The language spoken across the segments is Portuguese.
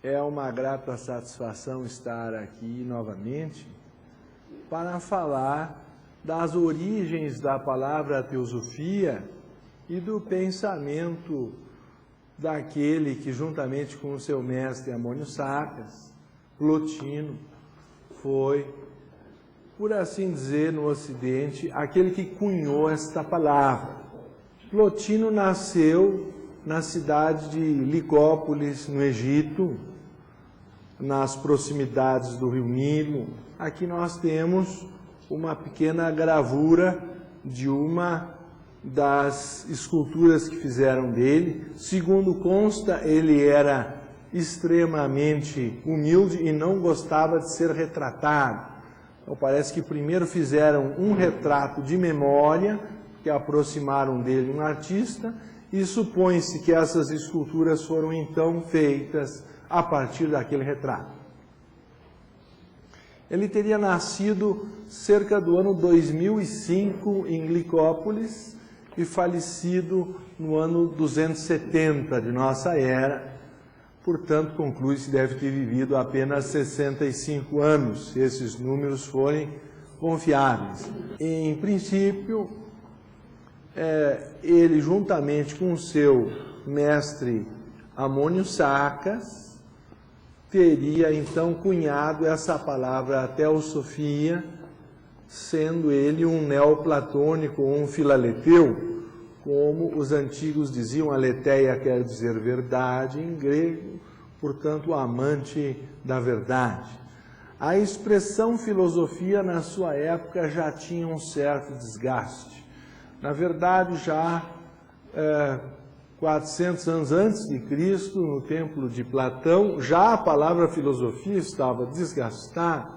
É uma grata satisfação estar aqui novamente para falar das origens da palavra teosofia e do pensamento daquele que, juntamente com o seu mestre Amônio Sacas, Plotino, foi, por assim dizer, no Ocidente, aquele que cunhou esta palavra. Plotino nasceu na cidade de Licópolis, no Egito, nas proximidades do rio Nilo. Aqui nós temos uma pequena gravura de uma das esculturas que fizeram dele. Segundo consta, ele era extremamente humilde e não gostava de ser retratado. Então parece que primeiro fizeram um retrato de memória, que aproximaram dele um artista, e supõe-se que essas esculturas foram então feitas a partir daquele retrato. Ele teria nascido cerca do ano 2005 em Licópolis e falecido no ano 270 de nossa era. Portanto, conclui-se que deve ter vivido apenas 65 anos, se esses números forem confiáveis. Em princípio, ele, juntamente com o seu mestre Amônio Sacas, teria então cunhado essa palavra teosofia, sendo ele um neoplatônico ou um filaleteu, como os antigos diziam. Aletheia quer dizer verdade em grego, portanto, amante da verdade. A expressão filosofia, na sua época, já tinha um certo desgaste. Na verdade, já 400 anos antes de Cristo, no templo de Platão, já a palavra filosofia estava desgastada,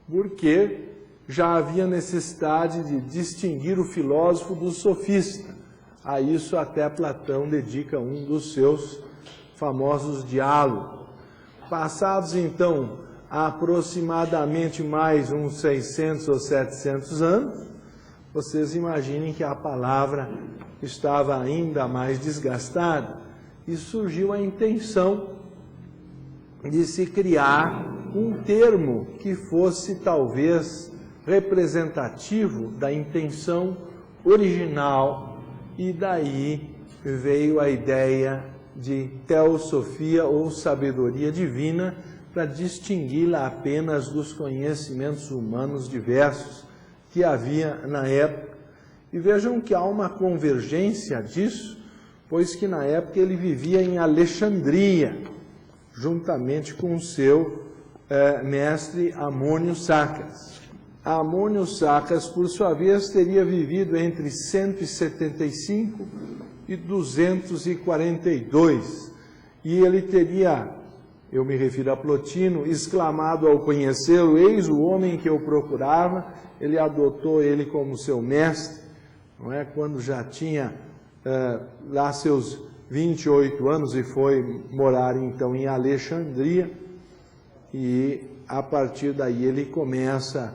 porque já havia necessidade de distinguir o filósofo do sofista. A isso até Platão dedica um dos seus famosos diálogos. Passados então aproximadamente mais uns 600 ou 700 anos, vocês imaginem que a palavra estava ainda mais desgastada e surgiu a intenção de se criar um termo que fosse talvez representativo da intenção original, e daí veio a ideia de teosofia ou sabedoria divina, para distingui-la apenas dos conhecimentos humanos diversos que havia na época. E vejam que há uma convergência disso, pois que na época ele vivia em Alexandria, juntamente com o seu mestre Amônio Sacas. Amônio Sacas, por sua vez, teria vivido entre 175 e 242, e ele teria, eu me refiro a Plotino, exclamado ao conhecê-lo: eis o homem que eu procurava. Ele adotou ele como seu mestre, não é? Quando já tinha lá seus 28 anos e foi morar então em Alexandria, e a partir daí ele começa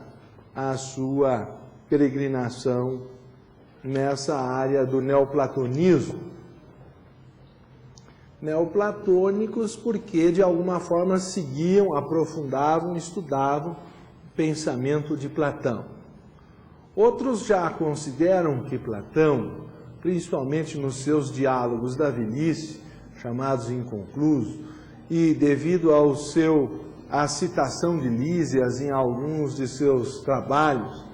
a sua peregrinação nessa área do neoplatonismo. Neoplatônicos porque de alguma forma seguiam, aprofundavam, estudavam o pensamento de Platão. Outros já consideram que Platão, principalmente nos seus diálogos da velhice, chamados inconclusos, e devido à citação de Lísias em alguns de seus trabalhos,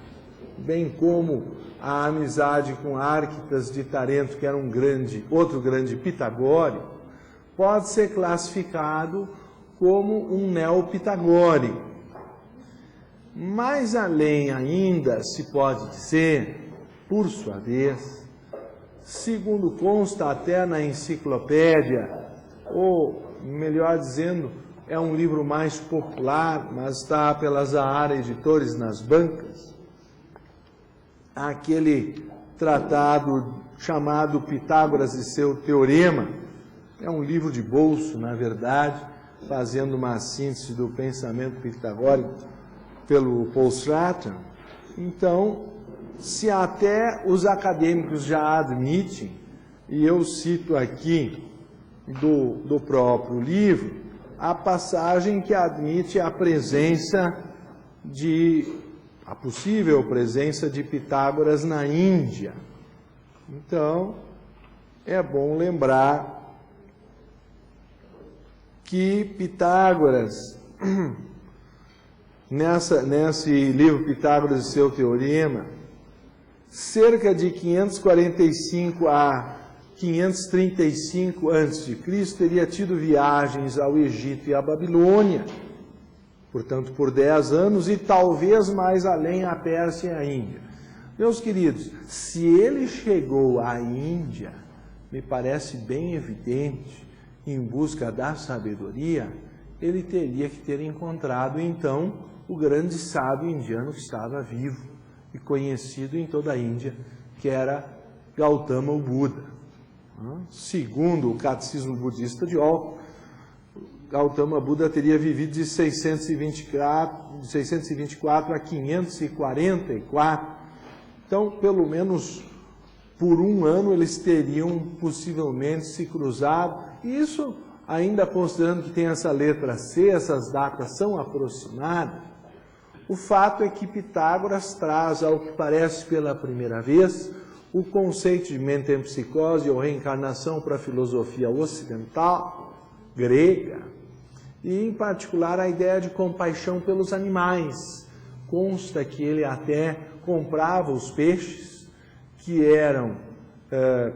bem como a amizade com Árquitas de Tarento, que era outro grande pitagórico, pode ser classificado como um neopitagórico. Mais além ainda, se pode dizer, por sua vez, segundo consta até na enciclopédia, ou melhor dizendo, é um livro mais popular, mas está pela Zahara Editores nas bancas, aquele tratado chamado Pitágoras e seu Teorema. É um livro de bolso, na verdade, fazendo uma síntese do pensamento pitagórico pelo Paul Strachan. Então, se até os acadêmicos já admitem, e eu cito aqui do próprio livro, a passagem que admite a possível presença de Pitágoras na Índia. Então, é bom lembrar que Pitágoras, nesse livro Pitágoras e seu Teorema, cerca de 545 a 535 a.C., teria tido viagens ao Egito e à Babilônia, portanto, por 10 anos, e talvez mais além a Pérsia e a Índia. Meus queridos, se ele chegou à Índia, me parece bem evidente, em busca da sabedoria, ele teria que ter encontrado, então, o grande sábio indiano que estava vivo e conhecido em toda a Índia, que era Gautama o Buda. Segundo o Catecismo Budista de Olco, Gautama Buda teria vivido de 624 a 544. Então, pelo menos por um ano, eles teriam possivelmente se cruzado. Isso ainda considerando que tem essa letra C, essas datas são aproximadas. O fato é que Pitágoras traz, ao que parece pela primeira vez, o conceito de metempsicose ou reencarnação para a filosofia ocidental, grega, e em particular a ideia de compaixão pelos animais. Consta que ele até comprava os peixes que eram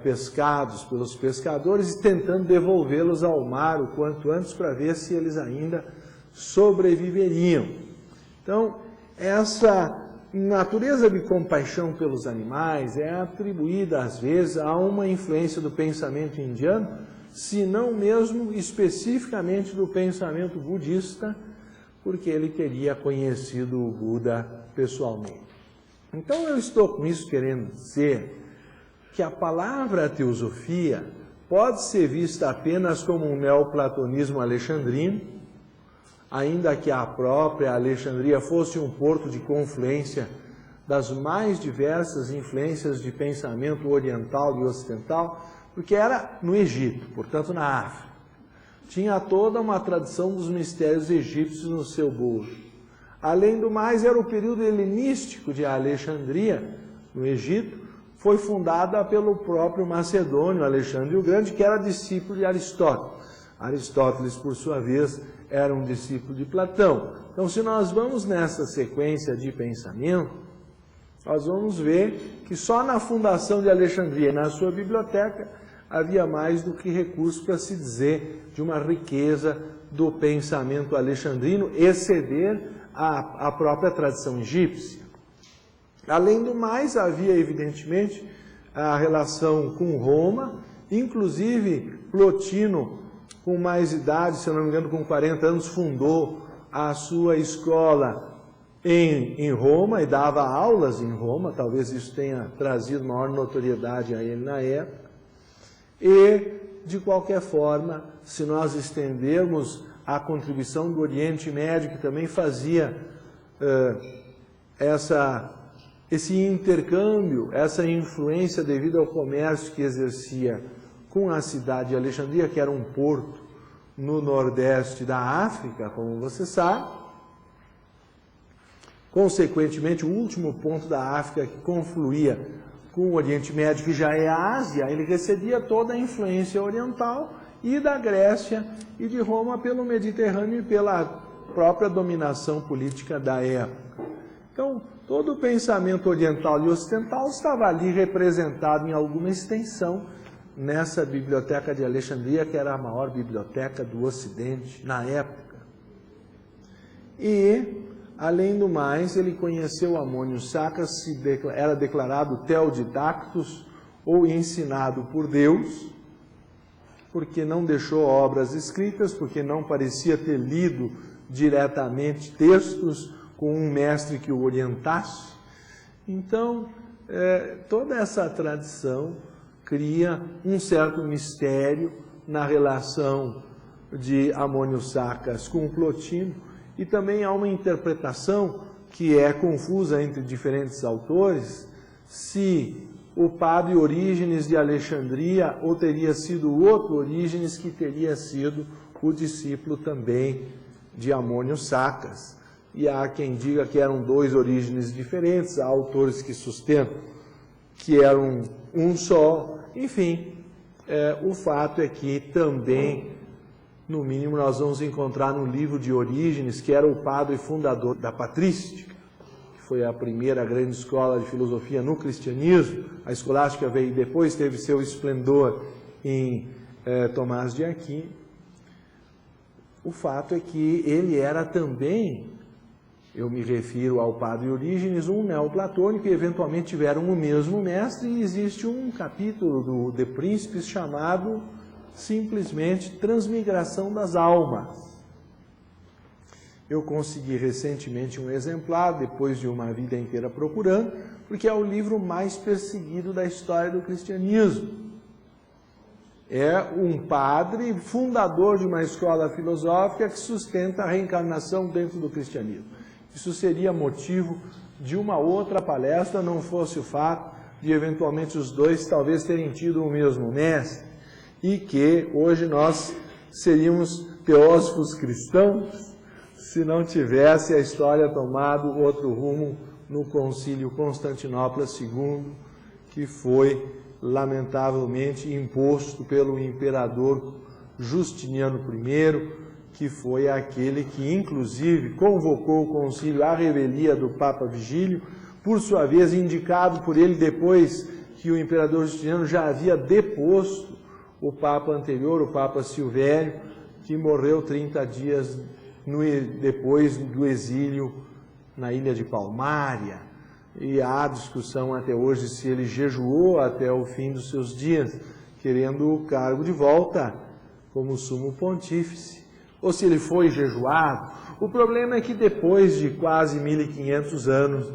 pescados pelos pescadores e tentando devolvê-los ao mar o quanto antes para ver se eles ainda sobreviveriam. Então, essa natureza de compaixão pelos animais é atribuída, às vezes, a uma influência do pensamento indiano, se não mesmo especificamente do pensamento budista, porque ele teria conhecido o Buda pessoalmente. Então, eu estou com isso querendo dizer que a palavra teosofia pode ser vista apenas como um neoplatonismo alexandrino, ainda que a própria Alexandria fosse um porto de confluência das mais diversas influências de pensamento oriental e ocidental, porque era no Egito, portanto na África. Tinha toda uma tradição dos mistérios egípcios no seu bojo. Além do mais, era o período helenístico de Alexandria, no Egito, foi fundada pelo próprio macedônio Alexandre o Grande, que era discípulo de Aristóteles. Aristóteles, por sua vez, era um discípulo de Platão. Então, se nós vamos nessa sequência de pensamento, nós vamos ver que só na fundação de Alexandria, na sua biblioteca, havia mais do que recurso para se dizer de uma riqueza do pensamento alexandrino exceder a própria tradição egípcia. Além do mais, havia evidentemente a relação com Roma, inclusive Plotino, com mais idade, se eu não me engano, com 40 anos, fundou a sua escola em Roma e dava aulas em Roma, talvez isso tenha trazido maior notoriedade a ele na época. E, de qualquer forma, se nós estendermos a contribuição do Oriente Médio, que também fazia esse intercâmbio, essa influência devido ao comércio que exercia com a cidade de Alexandria, que era um porto no nordeste da África, como você sabe. Consequentemente, o último ponto da África que confluía com o Oriente Médio, que já é a Ásia, ele recebia toda a influência oriental e da Grécia e de Roma pelo Mediterrâneo e pela própria dominação política da época. Então, todo o pensamento oriental e ocidental estava ali representado em alguma extensão nessa biblioteca de Alexandria, que era a maior biblioteca do Ocidente na época. E, além do mais, ele conheceu Amônio Sacas, era declarado teodidactus, ou ensinado por Deus, porque não deixou obras escritas, porque não parecia ter lido diretamente textos com um mestre que o orientasse. Então, toda essa tradição cria um certo mistério na relação de Amônio Sacas com Plotino, e também há uma interpretação que é confusa entre diferentes autores, se o padre Orígenes de Alexandria ou teria sido outro Orígenes que teria sido o discípulo também de Amônio Sacas. E há quem diga que eram dois Orígenes diferentes, há autores que sustentam que eram um só. Enfim, o fato é que também, no mínimo, nós vamos encontrar no livro de Orígenes, que era o padre fundador da patrística, que foi a primeira grande escola de filosofia no cristianismo. A escolástica veio depois, teve seu esplendor em Tomás de Aquino. O fato é que ele era também, eu me refiro ao padre Orígenes, um neoplatônico, e eventualmente tiveram o mesmo mestre, e existe um capítulo do De Príncipes chamado simplesmente Transmigração das Almas. Eu consegui recentemente um exemplar, depois de uma vida inteira procurando, porque é o livro mais perseguido da história do cristianismo. É um padre fundador de uma escola filosófica que sustenta a reencarnação dentro do cristianismo. Isso seria motivo de uma outra palestra, não fosse o fato de eventualmente os dois talvez terem tido o mesmo mestre, e que hoje nós seríamos teósofos cristãos se não tivesse a história tomado outro rumo no Concílio Constantinopla II, que foi lamentavelmente imposto pelo imperador Justiniano I, que foi aquele que inclusive convocou o concílio à revelia do Papa Vigílio, por sua vez indicado por ele depois que o imperador Justiniano já havia deposto o Papa anterior, o Papa Silvério, que morreu 30 dias depois do exílio na ilha de Palmária. E há discussão até hoje se ele jejuou até o fim dos seus dias, querendo o cargo de volta como sumo pontífice, ou se ele foi jejuado. O problema é que depois de quase 1500 anos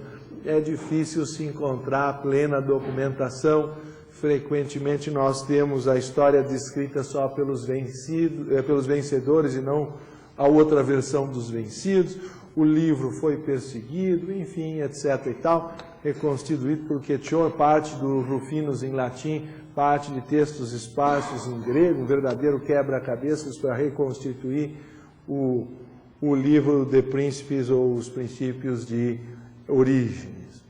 é difícil se encontrar plena documentação. Frequentemente nós temos a história descrita só pelos vencedores e não a outra versão dos vencidos. O livro foi perseguido, enfim, etc. e tal, reconstituído por Quechua, parte do Rufinus em latim, parte de textos esparsos em grego, um verdadeiro quebra-cabeças para reconstituir o livro de Príncipes ou os Princípios de Orígenes.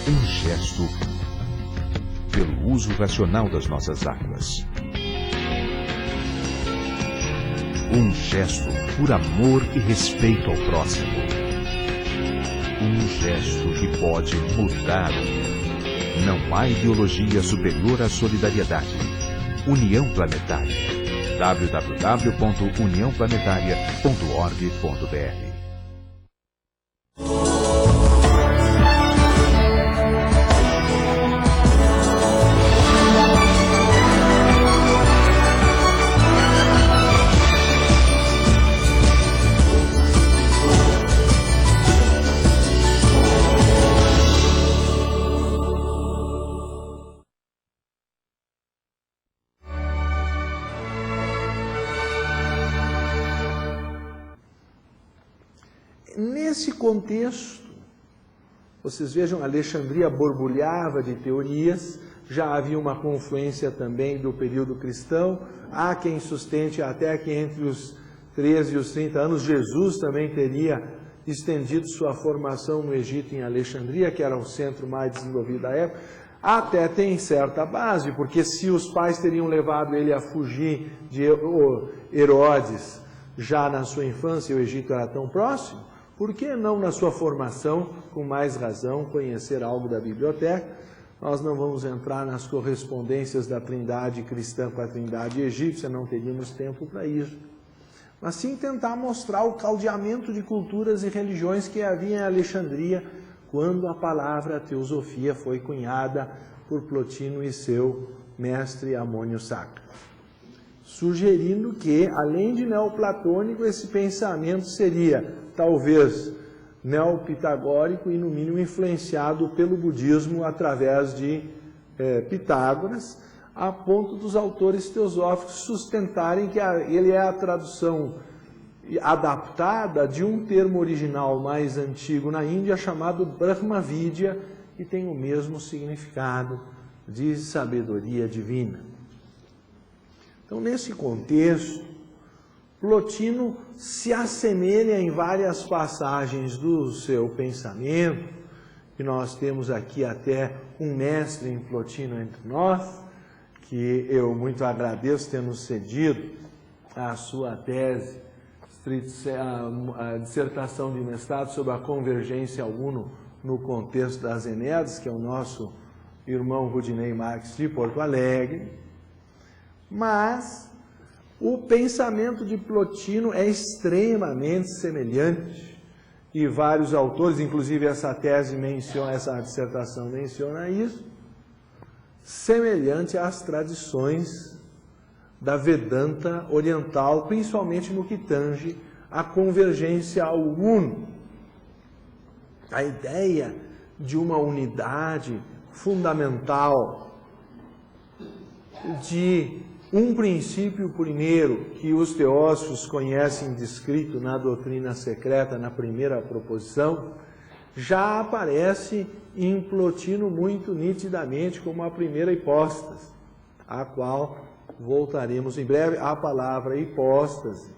Um gesto pelo uso racional das nossas águas. Um gesto por amor e respeito ao próximo. Um gesto que pode mudar o mundo. Não há ideologia superior à solidariedade. União Planetária. www.uniãoplanetaria.org.br. Nesse contexto, vocês vejam, Alexandria borbulhava de teorias, já havia uma confluência também do período cristão, há quem sustente até que entre os 13 e os 30 anos, Jesus também teria estendido sua formação no Egito, em Alexandria, que era o centro mais desenvolvido da época. Até tem certa base, porque se os pais teriam levado ele a fugir de Herodes já na sua infância, o Egito era tão próximo, por que não na sua formação, com mais razão, conhecer algo da biblioteca? Nós não vamos entrar nas correspondências da Trindade cristã com a Trindade egípcia, não teríamos tempo para isso. Mas sim tentar mostrar o caldeamento de culturas e religiões que havia em Alexandria quando a palavra teosofia foi cunhada por Plotino e seu mestre Amônio Sacas, sugerindo que, além de neoplatônico, esse pensamento seria talvez neopitagórico e, no mínimo, influenciado pelo budismo através de Pitágoras, a ponto dos autores teosóficos sustentarem que ele é a tradução adaptada de um termo original mais antigo na Índia chamado Brahma Vidya, e tem o mesmo significado de sabedoria divina. Então, nesse contexto, Plotino se assemelha em várias passagens do seu pensamento, que nós temos aqui até um mestre em Plotino entre nós, que eu muito agradeço ter nos cedido a sua tese, a dissertação de mestrado sobre a convergência uno no contexto das Enéides, que é o nosso irmão Rudinei Marques de Porto Alegre. Mas o pensamento de Plotino é extremamente semelhante, e vários autores, inclusive essa tese menciona, essa dissertação menciona isso, semelhante às tradições da Vedanta oriental, principalmente no que tange à convergência ao uno. A ideia de uma unidade fundamental, de um princípio primeiro que os teósofos conhecem descrito na doutrina secreta, na primeira proposição, já aparece em Plotino muito nitidamente como a primeira hipóstase, a qual voltaremos em breve. A palavra hipóstase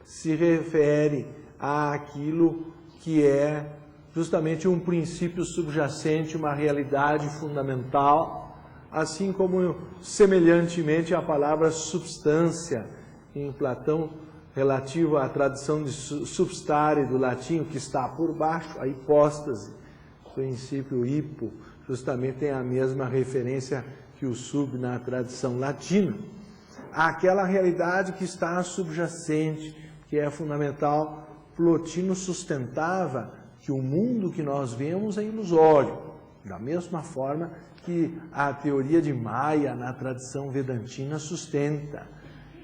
se refere àquilo que é justamente um princípio subjacente, uma realidade fundamental, assim como semelhantemente a palavra substância em Platão, relativo à tradição de substare do latim, que está por baixo, a hipóstase, o princípio hipo, justamente tem a mesma referência que o sub na tradição latina. Aquela realidade que está subjacente, que é fundamental. Plotino sustentava que o mundo que nós vemos é ilusório, da mesma forma que a teoria de Maya na tradição vedantina sustenta,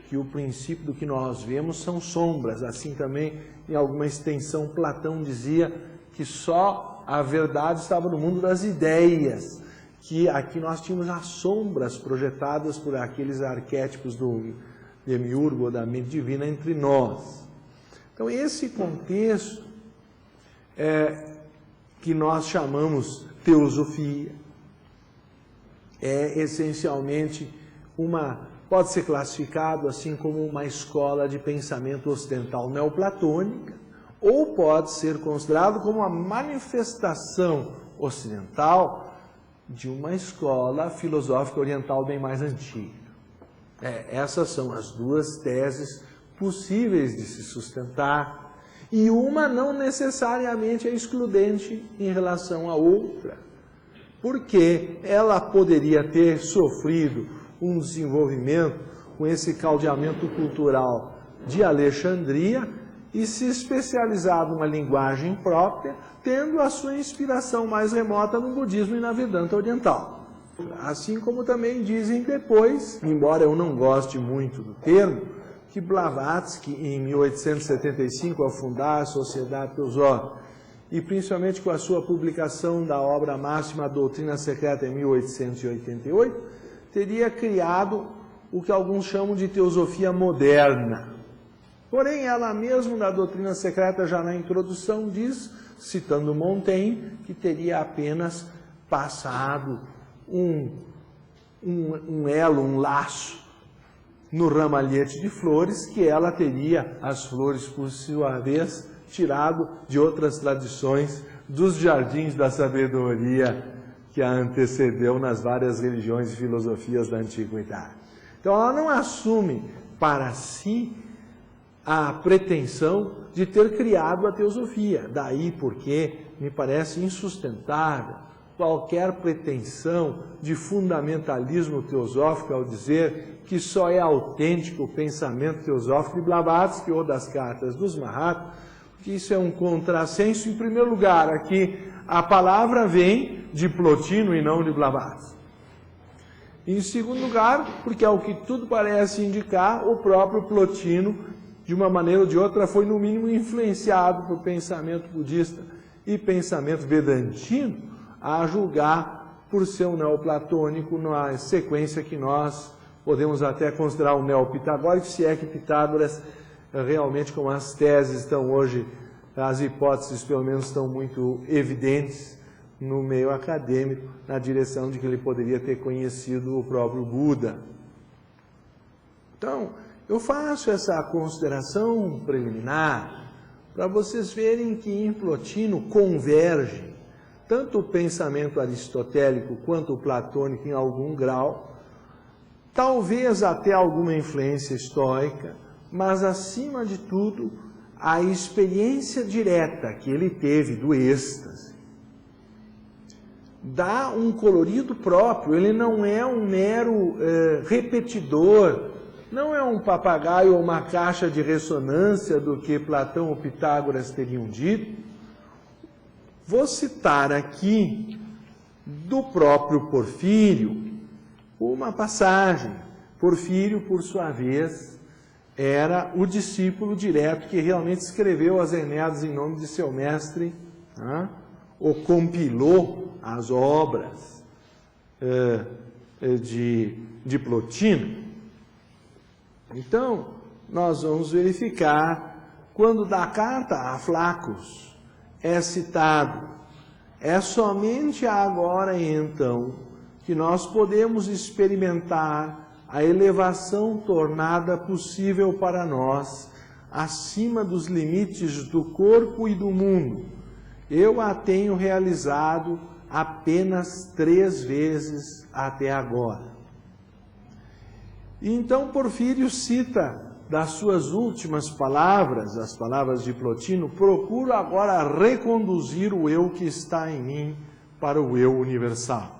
que o princípio do que nós vemos são sombras. Assim também, em alguma extensão, Platão dizia que só a verdade estava no mundo das ideias, que aqui nós tínhamos as sombras projetadas por aqueles arquétipos do demiurgo ou da mente divina entre nós. Então, esse contexto que nós chamamos teosofia é essencialmente pode ser classificado assim como uma escola de pensamento ocidental neoplatônica, ou pode ser considerado como uma manifestação ocidental de uma escola filosófica oriental bem mais antiga. Essas são as duas teses possíveis de se sustentar, e uma não necessariamente é excludente em relação à outra, porque ela poderia ter sofrido um desenvolvimento com esse caldeamento cultural de Alexandria e se especializado numa linguagem própria, tendo a sua inspiração mais remota no budismo e na Vedanta oriental. Assim como também dizem depois, embora eu não goste muito do termo, que Blavatsky, em 1875, ao fundar a Sociedade Teosófica, e principalmente com a sua publicação da obra máxima, A Doutrina Secreta, em 1888, teria criado o que alguns chamam de teosofia moderna. Porém, ela mesma, na Doutrina Secreta, já na introdução, diz, citando Montaigne, que teria apenas passado um elo, um laço, no ramalhete de flores, que ela teria as flores, por sua vez, tirado de outras tradições, dos jardins da sabedoria que a antecedeu nas várias religiões e filosofias da antiguidade. Então, ela não assume para si a pretensão de ter criado a teosofia. Daí porque me parece insustentável qualquer pretensão de fundamentalismo teosófico ao dizer que só é autêntico o pensamento teosófico de Blavatsky ou das cartas dos Mahatmas, porque isso é um contrassenso. Em primeiro lugar, aqui a palavra vem de Plotino e não de Blavatsky. Em segundo lugar, porque ao que tudo parece indicar, o próprio Plotino, de uma maneira ou de outra, foi no mínimo influenciado por pensamento budista e pensamento vedantino, a julgar por ser um neoplatônico na sequência que nós podemos até considerar um neopitagórico, se é que Pitágoras realmente, como as teses estão hoje, as hipóteses pelo menos estão muito evidentes, no meio acadêmico, na direção de que ele poderia ter conhecido o próprio Buda. Então, eu faço essa consideração preliminar para vocês verem que em Plotino converge tanto o pensamento aristotélico quanto o platônico em algum grau, talvez até alguma influência estoica, mas acima de tudo a experiência direta que ele teve do êxtase dá um colorido próprio. Ele não é um mero repetidor, não é um papagaio ou uma caixa de ressonância do que Platão ou Pitágoras teriam dito. Vou citar aqui do próprio Porfírio uma passagem. Porfírio, por sua vez, era o discípulo direto que realmente escreveu as Enéidas em nome de seu mestre, ou compilou as obras de Plotino. Então, nós vamos verificar quando da carta a Flacos é citado, é somente agora então que nós podemos experimentar a elevação tornada possível para nós acima dos limites do corpo e do mundo. Eu a tenho realizado apenas 3 vezes até agora. E então Porfírio cita das suas últimas palavras, as palavras de Plotino: procuro agora reconduzir o eu que está em mim para o eu universal.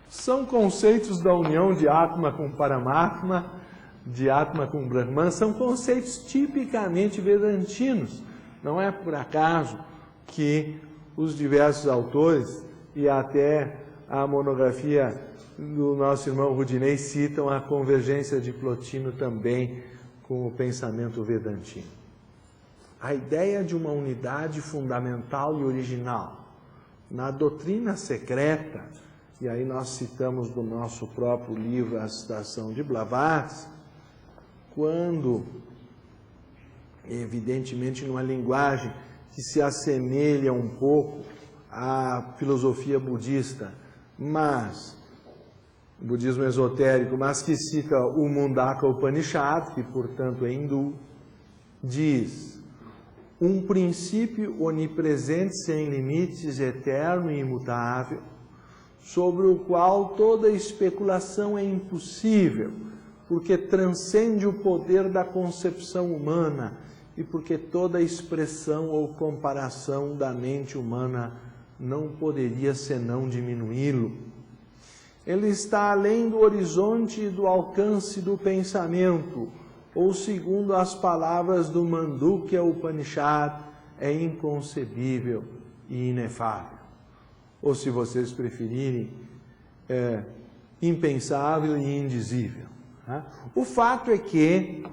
São conceitos da união de Atma com Paramatma, de Atma com Brahman, são conceitos tipicamente vedantinos. Não é por acaso que os diversos autores e até a monografia do nosso irmão Rudinei citam a convergência de Plotino também com o pensamento vedantino. A ideia de uma unidade fundamental e original na doutrina secreta, e aí nós citamos do nosso próprio livro a citação de Blavatsky, quando, evidentemente numa linguagem que se assemelha um pouco à filosofia budista, mas budismo esotérico, mas que cita o Mundaka Upanishad, que portanto é hindu, diz: um princípio onipresente, sem limites, eterno e imutável, sobre o qual toda especulação é impossível, porque transcende o poder da concepção humana e porque toda expressão ou comparação da mente humana não poderia senão diminuí-lo. Ele está além do horizonte e do alcance do pensamento, ou segundo as palavras do Mandukya Upanishad, é inconcebível e inefável. Ou, se vocês preferirem, impensável e indizível. O fato é que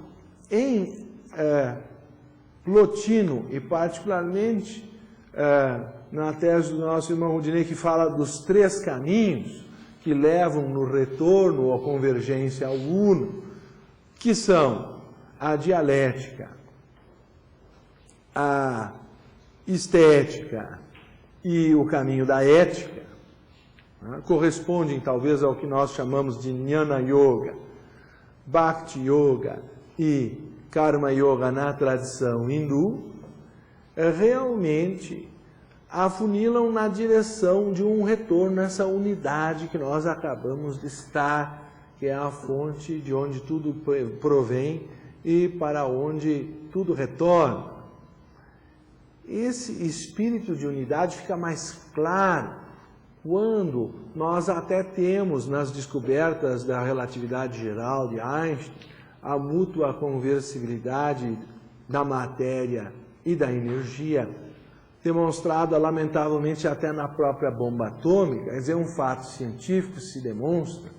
em Plotino, e particularmente na tese do nosso irmão Rudinei, que fala dos 3 caminhos que levam no retorno ou a convergência ao uno, que são a dialética, a estética e o caminho da ética, correspondem talvez ao que nós chamamos de Jnana Yoga, Bhakti Yoga e Karma Yoga na tradição hindu, realmente afunilam na direção de um retorno nessa unidade que nós acabamos de estar, que é a fonte de onde tudo provém e para onde tudo retorna. Esse espírito de unidade fica mais claro quando nós até temos nas descobertas da relatividade geral de Einstein a mútua conversibilidade da matéria e da energia, demonstrada lamentavelmente até na própria bomba atômica. Quer dizer, um fato científico se demonstra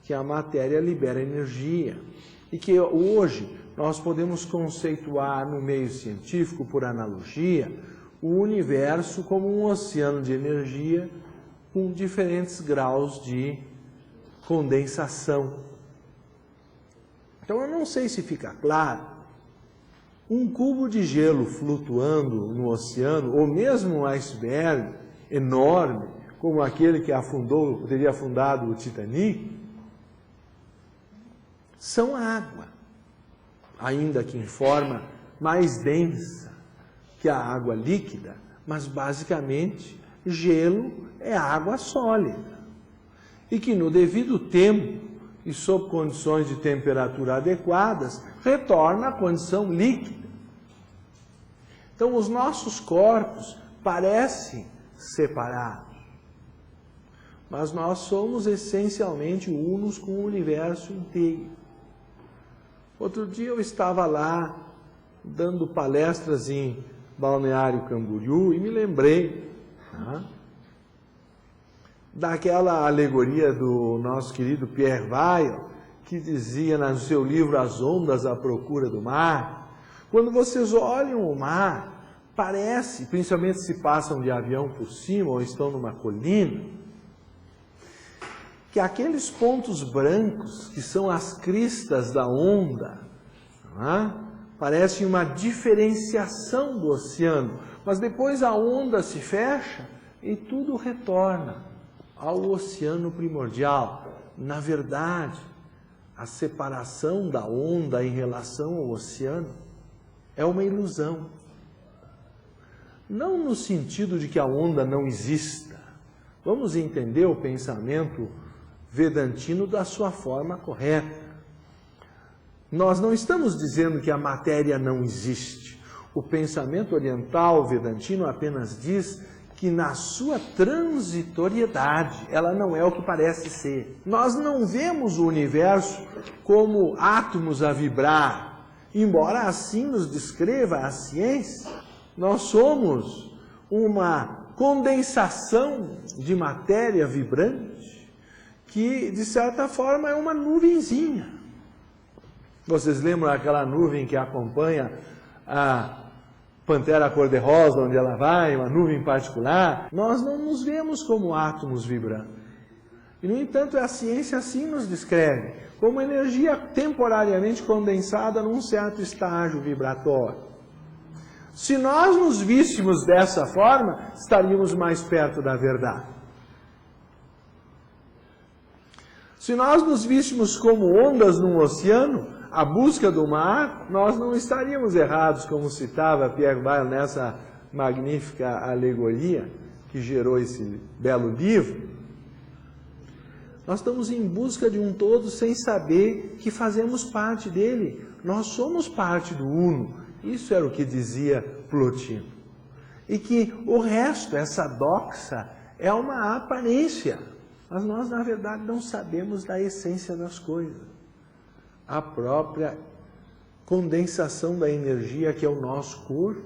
que a matéria libera energia e que hoje nós podemos conceituar no meio científico, por analogia, o universo como um oceano de energia com diferentes graus de condensação. Então, eu não sei se fica claro, um cubo de gelo flutuando no oceano, ou mesmo um iceberg, enorme, como aquele que teria afundado o Titanic, são água, ainda que em forma mais densa que a água líquida, mas basicamente gelo é água sólida. E que no devido tempo e sob condições de temperatura adequadas, retorna à condição líquida. Então os nossos corpos parecem separados, mas nós somos essencialmente unos com o universo inteiro. Outro dia eu estava lá dando palestras em Balneário Camboriú e me lembrei daquela alegoria do nosso querido Pierre Weil, que dizia no seu livro As Ondas à Procura do Mar: quando vocês olham o mar, parece, principalmente se passam de avião por cima ou estão numa colina, que aqueles pontos brancos, que são as cristas da onda, parecem uma diferenciação do oceano, mas depois a onda se fecha e tudo retorna ao oceano primordial. Na verdade, a separação da onda em relação ao oceano é uma ilusão. Não no sentido de que a onda não exista. Vamos entender o pensamento vedantino da sua forma correta. Nós não estamos dizendo que a matéria não existe. O pensamento oriental vedantino apenas diz que na sua transitoriedade ela não é o que parece ser. Nós não vemos o universo como átomos a vibrar, embora assim nos descreva a ciência. Nós somos uma condensação de matéria vibrante que, de certa forma, é uma nuvenzinha. Vocês lembram aquela nuvem que acompanha a Pantera cor-de-rosa, onde ela vai, uma nuvem particular? Nós não nos vemos como átomos vibrando. E, no entanto, a ciência assim nos descreve, como energia temporariamente condensada num certo estágio vibratório. Se nós nos víssemos dessa forma, estaríamos mais perto da verdade. Se nós nos víssemos como ondas num oceano, a busca do mar, nós não estaríamos errados, como citava Pierre Weil nessa magnífica alegoria que gerou esse belo livro. Nós estamos em busca de um todo sem saber que fazemos parte dele. Nós somos parte do Uno. Isso era o que dizia Plotino. E que o resto, essa doxa, é uma aparência. Mas nós, na verdade, não sabemos da essência das coisas. A própria condensação da energia, que é o nosso corpo,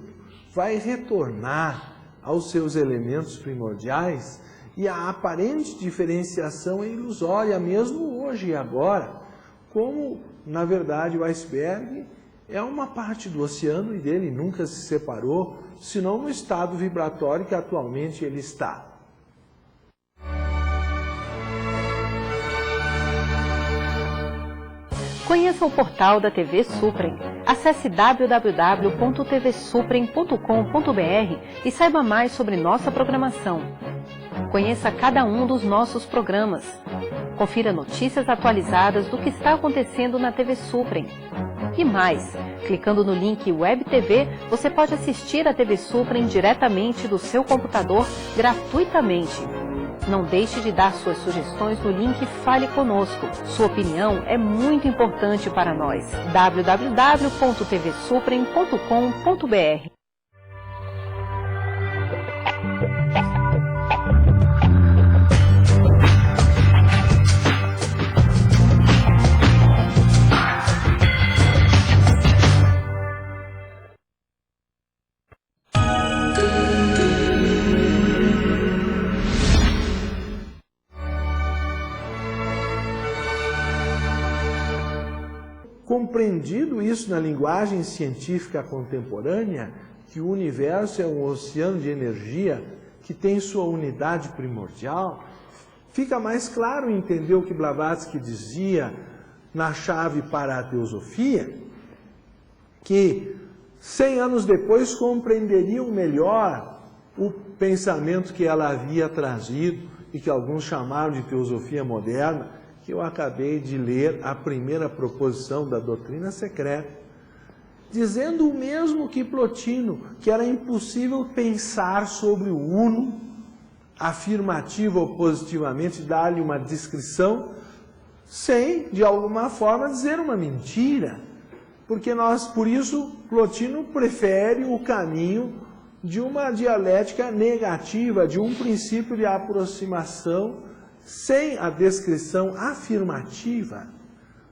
vai retornar aos seus elementos primordiais e a aparente diferenciação é ilusória, mesmo hoje e agora. Como, na verdade, o iceberg é uma parte do oceano e dele nunca se separou, senão no estado vibratório que atualmente ele está. Conheça o portal da TV Suprem. Acesse www.tvsuprem.com.br e saiba mais sobre nossa programação. Conheça cada um dos nossos programas. Confira notícias atualizadas do que está acontecendo na TV Suprem. E mais, clicando no link Web TV, você pode assistir a TV Suprem diretamente do seu computador gratuitamente. Não deixe de dar suas sugestões no link Fale Conosco. Sua opinião é muito importante para nós. www.tvsuprem.com.br. Compreendido isso na linguagem científica contemporânea, que o universo é um oceano de energia que tem sua unidade primordial, fica mais claro entender o que Blavatsky dizia na chave para a teosofia, que 100 anos depois compreenderiam melhor o pensamento que ela havia trazido e que alguns chamaram de teosofia moderna, que eu acabei de ler a primeira proposição da doutrina secreta, dizendo o mesmo que Plotino, que era impossível pensar sobre o uno, afirmativa ou positivamente, dar-lhe uma descrição, sem, de alguma forma, dizer uma mentira. Porque por isso, Plotino prefere o caminho de uma dialética negativa, de um princípio de aproximação, sem a descrição afirmativa,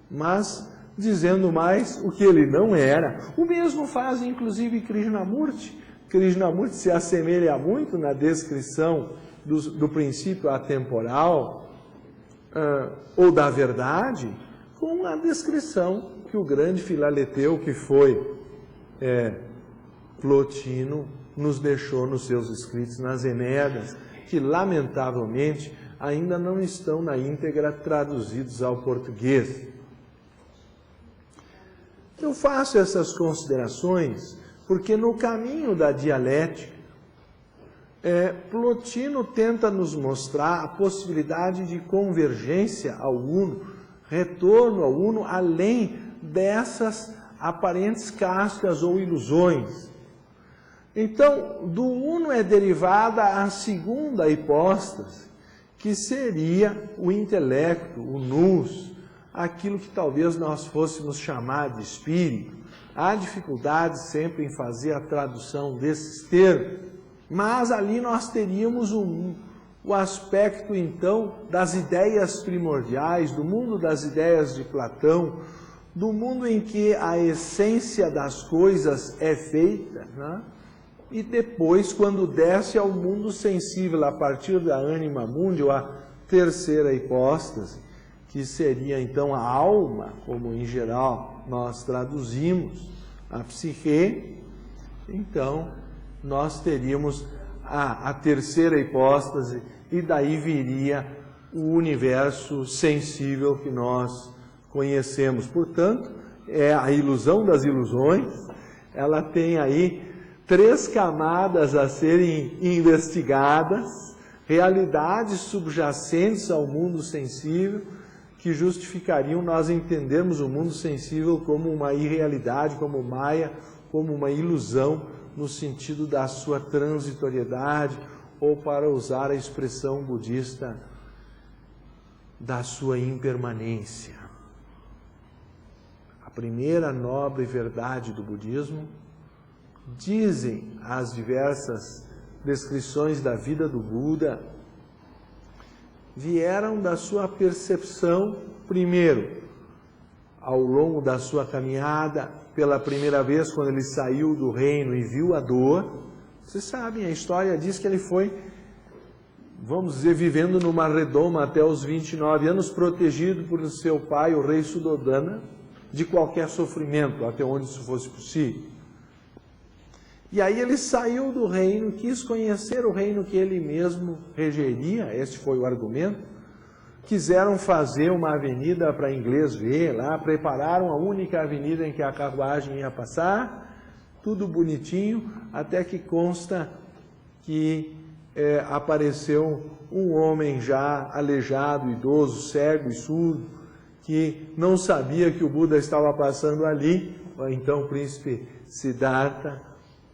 mas dizendo mais o que ele não era. O mesmo faz, inclusive, Krishnamurti. Krishnamurti se assemelha muito na descrição do princípio atemporal ou da verdade, com a descrição que o grande filaleteu que foi Plotino nos deixou nos seus escritos, nas Enedas, que lamentavelmente ainda não estão na íntegra traduzidos ao português. Eu faço essas considerações porque no caminho da dialética, Plotino tenta nos mostrar a possibilidade de convergência ao uno, retorno ao uno, além dessas aparentes cascas ou ilusões. Então, do uno é derivada a segunda hipóstase, que seria o intelecto, o nous, aquilo que talvez nós fôssemos chamar de espírito. Há dificuldade sempre em fazer a tradução desses termos, mas ali nós teríamos o aspecto, então, das ideias primordiais, do mundo das ideias de Platão, do mundo em que a essência das coisas é feita, né? E depois, quando desce ao mundo sensível, a partir da anima mundi, ou a terceira hipóstase, que seria então a alma, como em geral nós traduzimos, a psique, então nós teríamos a terceira hipóstase, e daí viria o universo sensível que nós conhecemos. Portanto, é a ilusão das ilusões, ela tem aí 3 camadas a serem investigadas, realidades subjacentes ao mundo sensível, que justificariam nós entendermos o mundo sensível como uma irrealidade, como Maya, como uma ilusão, no sentido da sua transitoriedade, ou, para usar a expressão budista, da sua impermanência. A primeira nobre verdade do budismo, dizem as diversas descrições da vida do Buda, vieram da sua percepção, primeiro, ao longo da sua caminhada, pela primeira vez quando ele saiu do reino e viu a dor. Vocês sabem, a história diz que ele foi, vamos dizer, vivendo numa redoma até os 29 anos, protegido por seu pai, o rei Suddhodana, de qualquer sofrimento, até onde isso fosse possível. E aí ele saiu do reino, quis conhecer o reino que ele mesmo regeria, esse foi o argumento. Quiseram fazer uma avenida para inglês ver lá, prepararam a única avenida em que a carruagem ia passar, tudo bonitinho, até que consta que apareceu um homem já aleijado, idoso, cego e surdo, que não sabia que o Buda estava passando ali, então o príncipe Siddhartha,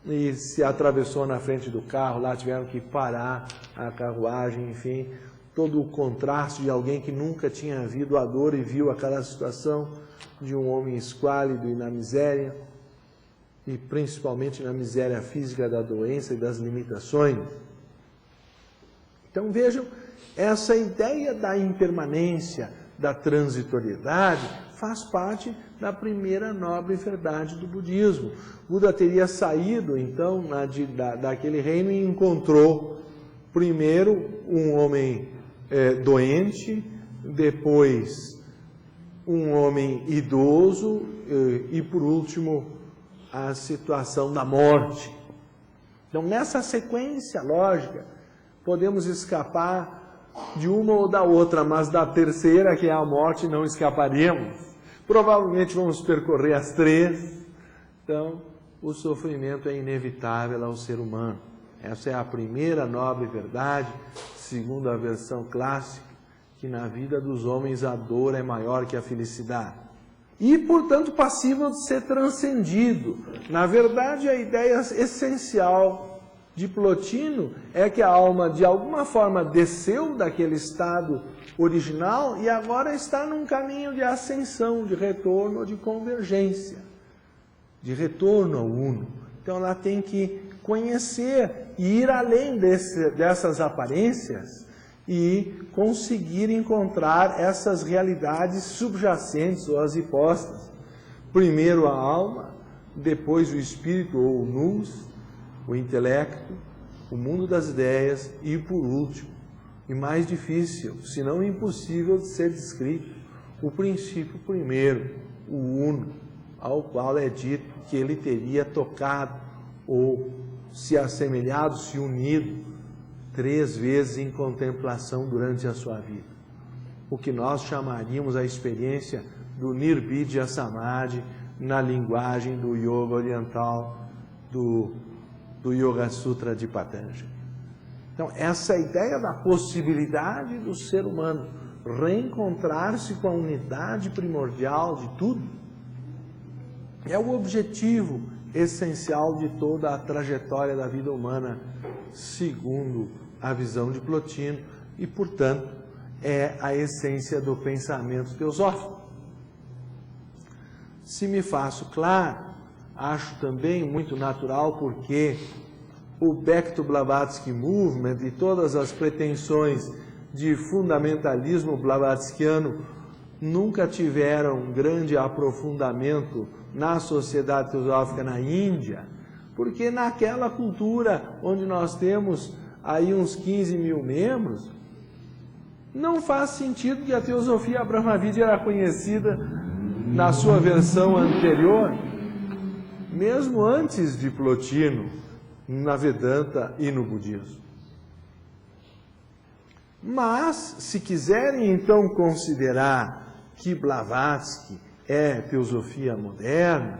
e se atravessou na frente do carro, lá tiveram que parar a carruagem, enfim, todo o contraste de alguém que nunca tinha visto a dor e viu aquela situação de um homem esquálido e na miséria, e principalmente na miséria física da doença e das limitações. Então vejam, essa ideia da impermanência, da transitoriedade, faz parte da primeira nobre verdade do budismo. Buda teria saído, então, daquele reino e encontrou, primeiro, um homem doente, depois, um homem idoso e, por último, a situação da morte. Então, nessa sequência lógica, podemos escapar de uma ou da outra, mas da terceira, que é a morte, não escaparemos. Provavelmente vamos percorrer as 3, então o sofrimento é inevitável ao ser humano. Essa é a primeira nobre verdade, segundo a versão clássica, que na vida dos homens a dor é maior que a felicidade. E, portanto, passível de ser transcendido. Na verdade, a ideia essencial de Plotino é que a alma, de alguma forma, desceu daquele estado original e agora está num caminho de ascensão, de retorno, de convergência, de retorno ao uno. Então, ela tem que conhecer e ir além dessas aparências e conseguir encontrar essas realidades subjacentes ou as hipóstases. Primeiro a alma, depois o espírito ou o nous, o intelecto, o mundo das ideias e, por último, e mais difícil, se não impossível de ser descrito, o princípio primeiro, o uno, ao qual é dito que ele teria tocado ou se assemelhado, se unido 3 vezes em contemplação durante a sua vida. O que nós chamaríamos a experiência do Nirbidya Samadhi na linguagem do yoga oriental, do Yoga Sutra de Patanjali. Então, essa ideia da possibilidade do ser humano reencontrar-se com a unidade primordial de tudo é o objetivo essencial de toda a trajetória da vida humana, segundo a visão de Plotino, e, portanto, é a essência do pensamento teosófico. Se me faço claro, acho também muito natural porque o Back to Blavatsky Movement e todas as pretensões de fundamentalismo blavatskiano nunca tiveram grande aprofundamento na sociedade teosófica na Índia, porque naquela cultura onde nós temos aí uns 15 mil membros, não faz sentido que a teosofia Brahmavidya era conhecida na sua versão anterior, mesmo antes de Plotino, na Vedanta e no budismo. Mas, se quiserem então considerar que Blavatsky é teosofia moderna,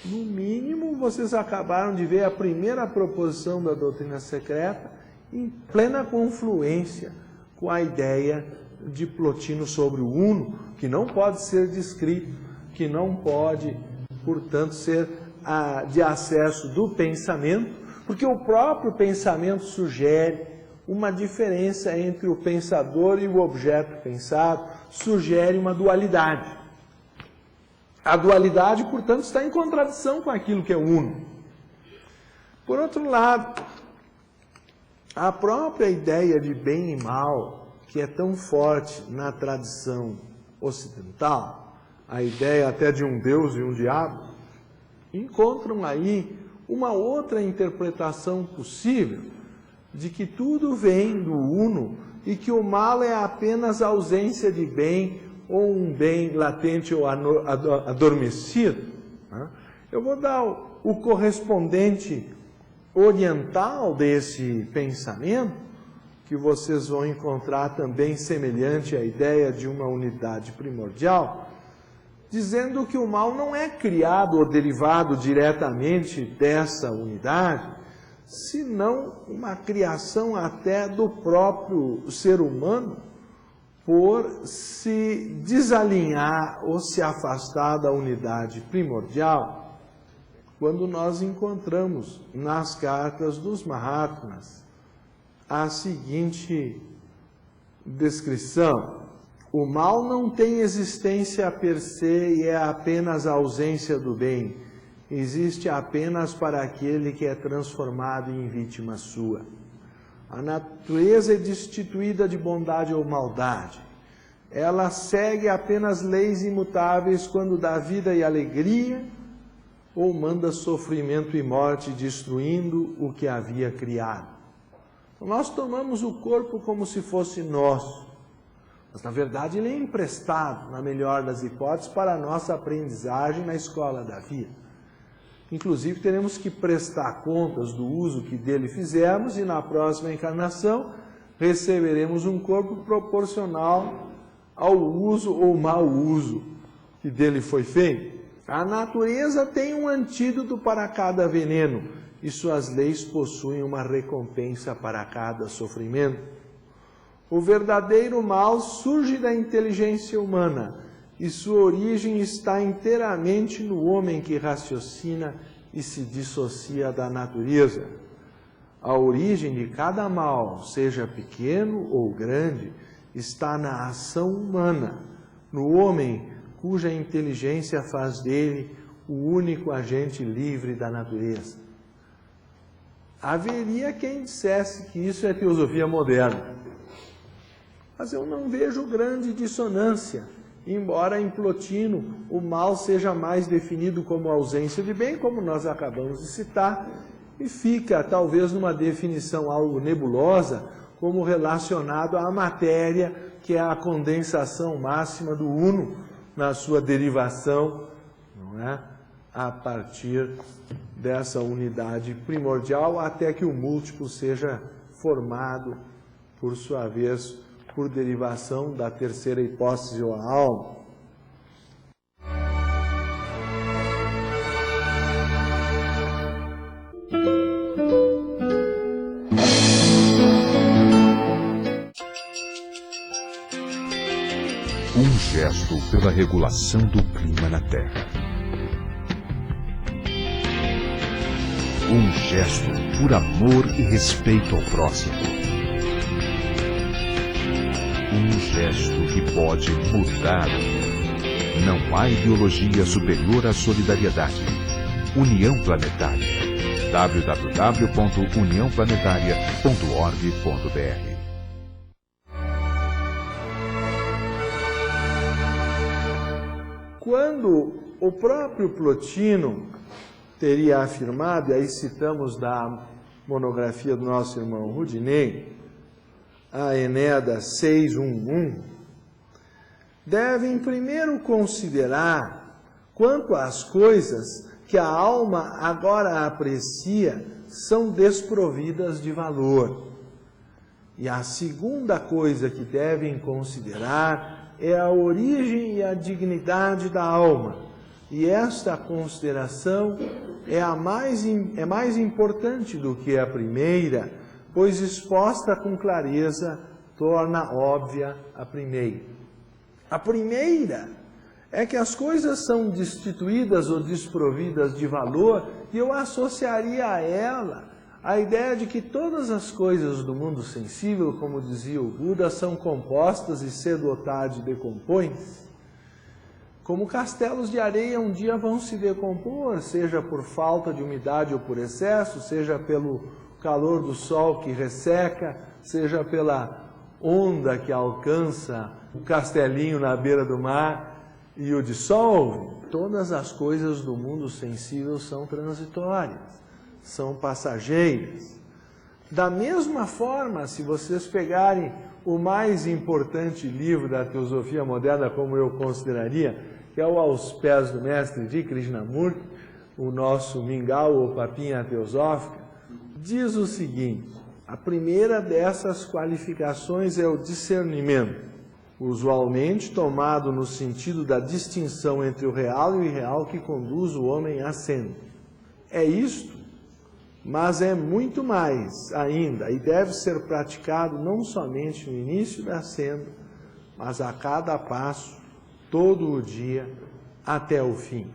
no mínimo vocês acabaram de ver a primeira proposição da doutrina secreta em plena confluência com a ideia de Plotino sobre o uno, que não pode ser descrito, que não pode, portanto, ser de acesso do pensamento, porque o próprio pensamento sugere uma diferença entre o pensador e o objeto pensado, sugere uma dualidade. A dualidade, portanto, está em contradição com aquilo que é uno. Por outro lado, a própria ideia de bem e mal, que é tão forte na tradição ocidental, a ideia até de um Deus e um diabo, encontram aí uma outra interpretação possível de que tudo vem do uno e que o mal é apenas a ausência de bem ou um bem latente ou adormecido. Eu vou dar o correspondente oriental desse pensamento, que vocês vão encontrar também semelhante à ideia de uma unidade primordial, dizendo que o mal não é criado ou derivado diretamente dessa unidade, senão uma criação até do próprio ser humano por se desalinhar ou se afastar da unidade primordial, quando nós encontramos nas cartas dos Mahatmas a seguinte descrição: o mal não tem existência per se e é apenas a ausência do bem. Existe apenas para aquele que é transformado em vítima sua. A natureza é destituída de bondade ou maldade. Ela segue apenas leis imutáveis quando dá vida e alegria ou manda sofrimento e morte, destruindo o que havia criado. Então, nós tomamos o corpo como se fosse nosso, mas na verdade ele é emprestado, na melhor das hipóteses, para a nossa aprendizagem na escola da vida. Inclusive, teremos que prestar contas do uso que dele fizemos e na próxima encarnação receberemos um corpo proporcional ao uso ou mau uso que dele foi feito. A natureza tem um antídoto para cada veneno e suas leis possuem uma recompensa para cada sofrimento. O verdadeiro mal surge da inteligência humana e sua origem está inteiramente no homem que raciocina e se dissocia da natureza. A origem de cada mal, seja pequeno ou grande, está na ação humana, no homem cuja inteligência faz dele o único agente livre da natureza. Haveria quem dissesse que isso é teosofia moderna, mas eu não vejo grande dissonância, embora em Plotino o mal seja mais definido como ausência de bem, como nós acabamos de citar, e fica talvez numa definição algo nebulosa, como relacionado à matéria, que é a condensação máxima do uno na sua derivação, não é? A partir dessa unidade primordial, até que o múltiplo seja formado, por sua vez, por derivação da terceira hipótese ou a alma. Um gesto pela regulação do clima na Terra. Um gesto por amor e respeito ao próximo. Um gesto que pode mudar o mundo. Não há ideologia superior à solidariedade. União Planetária. www.uniãoplanetaria.org.br. Quando o próprio Plotino teria afirmado, e aí citamos da monografia do nosso irmão Rudinei, a Enéada 6.1.1, devem primeiro considerar quanto às coisas que a alma agora aprecia são desprovidas de valor. E a segunda coisa que devem considerar é a origem e a dignidade da alma. E esta consideração é mais importante do que a primeira, pois exposta com clareza torna óbvia a primeira. A primeira é que as coisas são destituídas ou desprovidas de valor, e eu associaria a ela a ideia de que todas as coisas do mundo sensível, como dizia o Buda, são compostas e cedo ou tarde decompõem-se. Como castelos de areia um dia vão se decompor, seja por falta de umidade ou por excesso, seja pelo calor do sol que resseca, seja pela onda que alcança o castelinho na beira do mar e o dissolve. Todas as coisas do mundo sensível são transitórias, são passageiras. Da mesma forma, se vocês pegarem o mais importante livro da teosofia moderna, como eu consideraria, que é o Aos Pés do Mestre de Krishnamurti, o nosso Mingau ou Papinha Teosófica, diz o seguinte: a primeira dessas qualificações é o discernimento, usualmente tomado no sentido da distinção entre o real e o irreal que conduz o homem à senda. É isto, mas é muito mais ainda, e deve ser praticado não somente no início da senda, mas a cada passo, todo o dia, até o fim.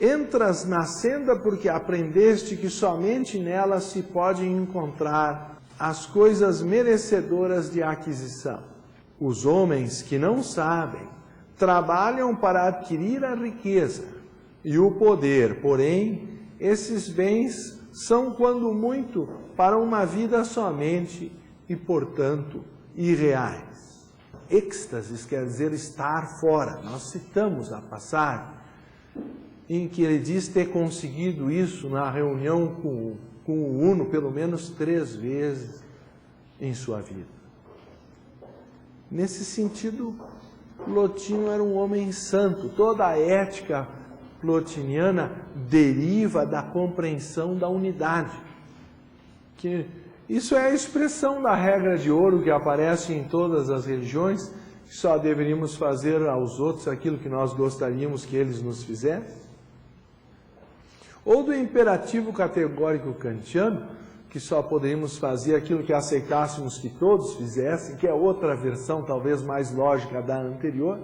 Entras na senda porque aprendeste que somente nela se pode encontrar as coisas merecedoras de aquisição. Os homens que não sabem trabalham para adquirir a riqueza e o poder, porém, esses bens são, quando muito, para uma vida somente e, portanto, irreais. Êxtasis quer dizer estar fora. Nós citamos a passagem em que ele diz ter conseguido isso na reunião com o Uno pelo menos 3 vezes em sua vida. Nesse sentido, Plotino era um homem santo. Toda a ética plotiniana deriva da compreensão da unidade. Isso é a expressão da regra de ouro que aparece em todas as religiões, que só deveríamos fazer aos outros aquilo que nós gostaríamos que eles nos fizessem. Ou do imperativo categórico kantiano, que só poderíamos fazer aquilo que aceitássemos que todos fizessem, que é outra versão talvez mais lógica da anterior.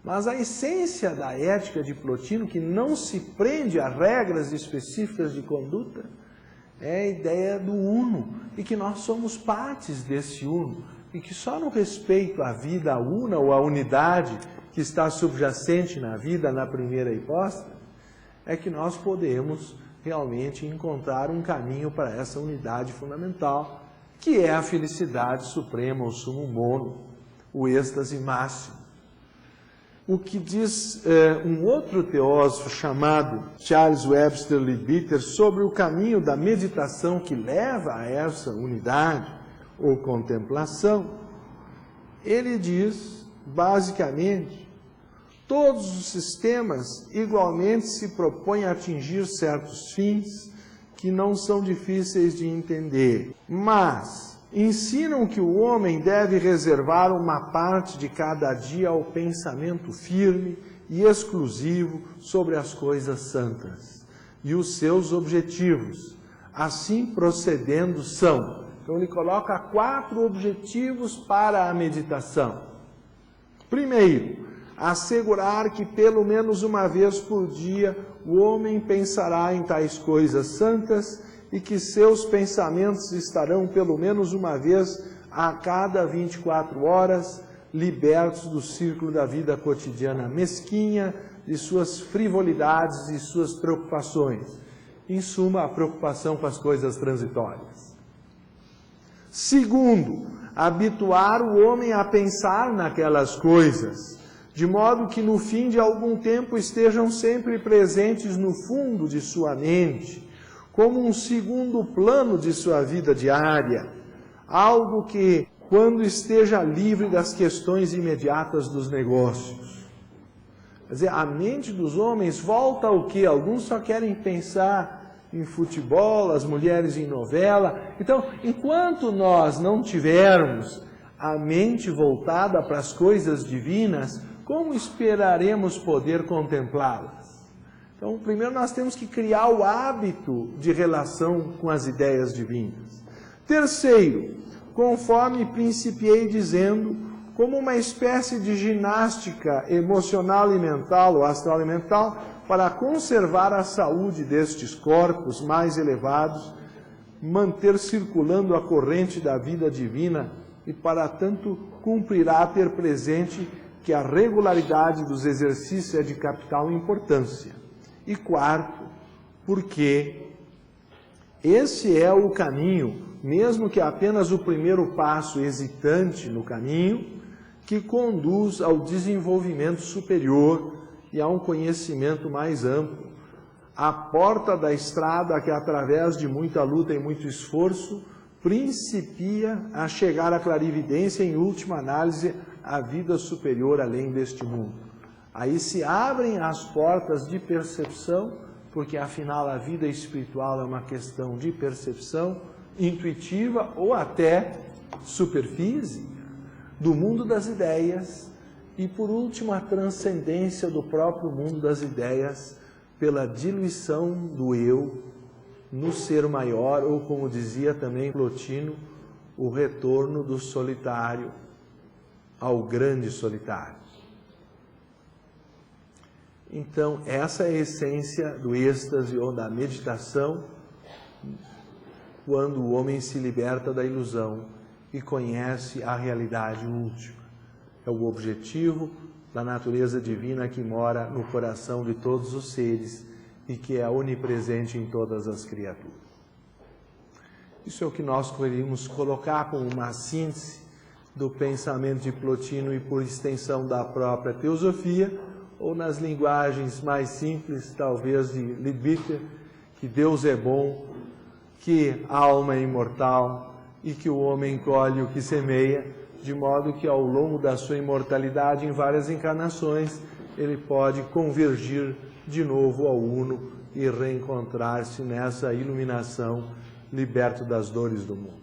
Mas a essência da ética de Plotino, que não se prende a regras específicas de conduta, é a ideia do uno, e que nós somos partes desse uno, e que só no respeito à vida una ou à unidade que está subjacente na vida, na primeira hipóstase, é que nós podemos realmente encontrar um caminho para essa unidade fundamental, que é a felicidade suprema, o sumo mono, o êxtase máximo. O que diz um outro teósofo chamado Charles Webster Leadbeater sobre o caminho da meditação que leva a essa unidade ou contemplação, ele diz, basicamente, todos os sistemas igualmente se propõem a atingir certos fins que não são difíceis de entender, mas ensinam que o homem deve reservar uma parte de cada dia ao pensamento firme e exclusivo sobre as coisas santas e os seus objetivos. Assim procedendo são. Então ele coloca 4 objetivos para a meditação. Primeiro, assegurar que pelo menos uma vez por dia o homem pensará em tais coisas santas e que seus pensamentos estarão pelo menos uma vez a cada 24 horas libertos do círculo da vida cotidiana mesquinha, de suas frivolidades e suas preocupações. Em suma, a preocupação com as coisas transitórias. Segundo, habituar o homem a pensar naquelas coisas, de modo que no fim de algum tempo estejam sempre presentes no fundo de sua mente, como um segundo plano de sua vida diária, algo que, quando esteja livre das questões imediatas dos negócios. Quer dizer, a mente dos homens volta ao quê? Alguns só querem pensar em futebol, as mulheres em novela. Então, enquanto nós não tivermos a mente voltada para as coisas divinas, como esperaremos poder contemplá-las? Então, primeiro nós temos que criar o hábito de relação com as ideias divinas. Terceiro, conforme principiei dizendo, como uma espécie de ginástica emocional e mental, ou astral e mental, para conservar a saúde destes corpos mais elevados, manter circulando a corrente da vida divina e, para tanto, cumprirá ter presente que a regularidade dos exercícios é de capital importância. E quarto, porque esse é o caminho, mesmo que apenas o primeiro passo hesitante no caminho, que conduz ao desenvolvimento superior e a um conhecimento mais amplo. A porta da estrada que, através de muita luta e muito esforço, principia a chegar à clarividência, em última análise, à vida superior além deste mundo. Aí se abrem as portas de percepção, porque afinal a vida espiritual é uma questão de percepção intuitiva ou até superfície do mundo das ideias e, por último, a transcendência do próprio mundo das ideias pela diluição do eu no ser maior, ou como dizia também Plotino, o retorno do solitário ao grande solitário. Então, essa é a essência do êxtase ou da meditação, quando o homem se liberta da ilusão e conhece a realidade última. É o objetivo da natureza divina que mora no coração de todos os seres e que é onipresente em todas as criaturas. Isso é o que nós queríamos colocar como uma síntese do pensamento de Plotino e, por extensão, da própria teosofia, ou nas linguagens mais simples, talvez, de Leadbeater, que Deus é bom, que a alma é imortal e que o homem colhe o que semeia, de modo que ao longo da sua imortalidade, em várias encarnações, ele pode convergir de novo ao Uno e reencontrar-se nessa iluminação, liberto das dores do mundo.